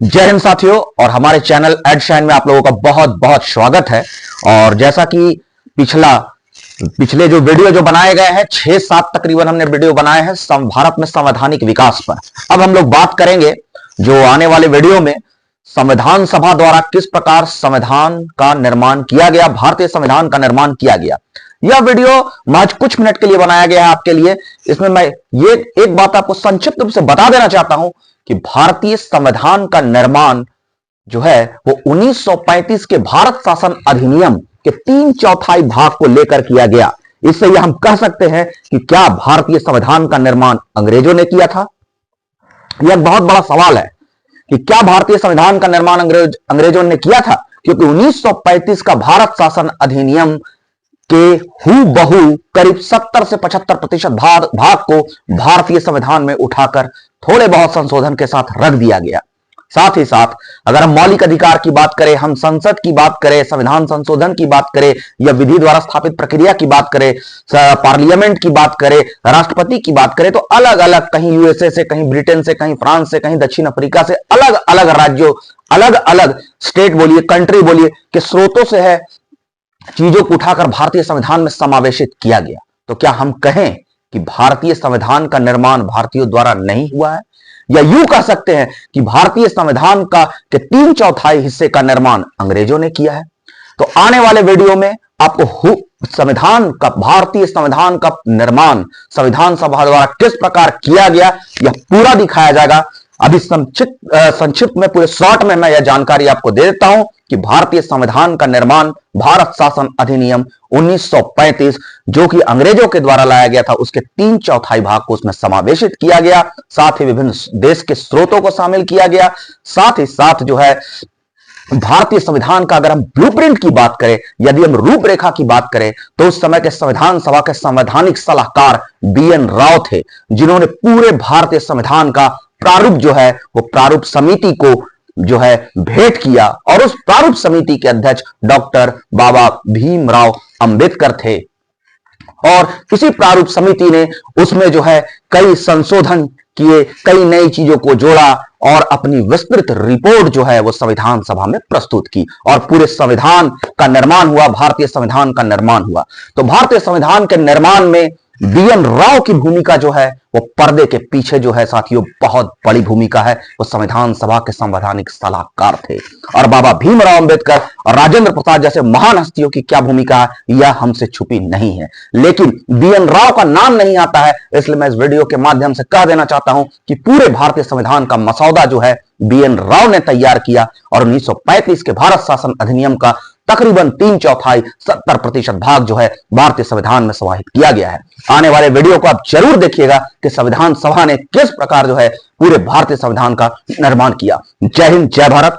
जय हिंद साथियों, और हमारे चैनल एड शाइन में आप लोगों का बहुत बहुत स्वागत है। और जैसा कि पिछले जो वीडियो जो बनाए गए हैं 6-7 तकरीबन हमने वीडियो बनाए हैं भारत में संवैधानिक विकास पर। अब हम लोग बात करेंगे जो आने वाले वीडियो में संविधान सभा द्वारा किस प्रकार संविधान का निर्माण किया गया, भारतीय संविधान का निर्माण किया गया। यह वीडियो महज कुछ मिनट के लिए बनाया गया है आपके लिए। इसमें मैं ये एक बात आपको संक्षिप्त रूप से बता देना चाहता हूं कि भारतीय संविधान का निर्माण जो है वो 1935 के भारत शासन अधिनियम के 3/4 भाग को लेकर किया गया। इससे यह हम कह सकते हैं कि क्या भारतीय संविधान का निर्माण अंग्रेजों ने किया था। यह बहुत बड़ा सवाल है कि क्या भारतीय संविधान का निर्माण अंग्रेजों ने किया था, क्योंकि 1935 का भारत शासन अधिनियम के हूबहू करीब 70 से 75% भाग को भारतीय संविधान में उठाकर थोड़े बहुत संशोधन के साथ रख दिया गया। साथ ही साथ अगर हम मौलिक अधिकार की बात करें, हम संसद की बात करें, संविधान संशोधन की बात करें या विधि द्वारा स्थापित प्रक्रिया की बात करें, पार्लियामेंट की बात करें, राष्ट्रपति की बात करें, तो अलग अलग कहीं यूएसए से, कहीं ब्रिटेन से, कहीं फ्रांस से, कहीं दक्षिण अफ्रीका से, अलग अलग राज्यों, अलग अलग स्टेट बोलिए, कंट्री बोलिए, के स्रोतों से है चीजों को उठाकर भारतीय संविधान में समावेशित किया गया। तो क्या हम कहें कि भारतीय संविधान का निर्माण भारतीयों द्वारा नहीं हुआ है, या यूं कह सकते हैं कि भारतीय संविधान का के 3/4 हिस्से का निर्माण अंग्रेजों ने किया है। तो आने वाले वीडियो में आपको संविधान का, भारतीय संविधान का निर्माण संविधान सभा द्वारा किस प्रकार किया गया यह पूरा दिखाया जाएगा। अभी संक्षिप्त में, पूरे शॉर्ट में मैं यह जानकारी आपको दे देता हूं कि भारतीय संविधान का निर्माण भारत शासन अधिनियम 1935 जो कि अंग्रेजों के द्वारा लाया गया था उसके 3/4 भाग को उसमें समावेशित किया गया। साथ ही विभिन्न देश के स्रोतों को शामिल किया गया। साथ ही साथ जो है भारतीय संविधान का अगर हम ब्लूप्रिंट की बात करें, यदि हम रूपरेखा की बात करें, तो उस समय के संविधान सभा के संवैधानिक सलाहकार BN राव थे, जिन्होंने पूरे भारतीय संविधान का प्रारूप जो है वो प्रारूप समिति को जो है भेंट किया, और उस प्रारूप समिति के अध्यक्ष डॉक्टर बाबा भीमराव अंबेडकर थे। और इसी प्रारूप समिति ने उसमें जो है कई संशोधन किए, कई नई चीजों को जोड़ा और अपनी विस्तृत रिपोर्ट जो है वो संविधान सभा में प्रस्तुत की, और पूरे संविधान का निर्माण हुआ, भारतीय संविधान का निर्माण हुआ। तो भारतीय संविधान के निर्माण में BN राव की भूमिका जो है वो पर्दे के पीछे जो है साथियों बहुत बड़ी भूमिका है। वो संविधान सभा के संवैधानिक सलाहकार थे। और बाबा भीमराव अंबेडकर और राजेंद्र प्रसाद जैसे महान हस्तियों की क्या भूमिका है यह हमसे छुपी नहीं है। लेकिन BN राव का नाम नहीं आता है, इसलिए मैं इस वीडियो के माध्यम से कह देना चाहता हूं कि पूरे भारतीय संविधान का मसौदा जो है BN राव ने तैयार किया, और 1935 के भारत शासन अधिनियम का तकरीबन 3/4 70% भाग जो है भारतीय संविधान में समाहित किया गया है। आने वाले वीडियो को आप जरूर देखिएगा कि संविधान सभा ने किस प्रकार जो है पूरे भारतीय संविधान का निर्माण किया। जय हिंद, जय भारत।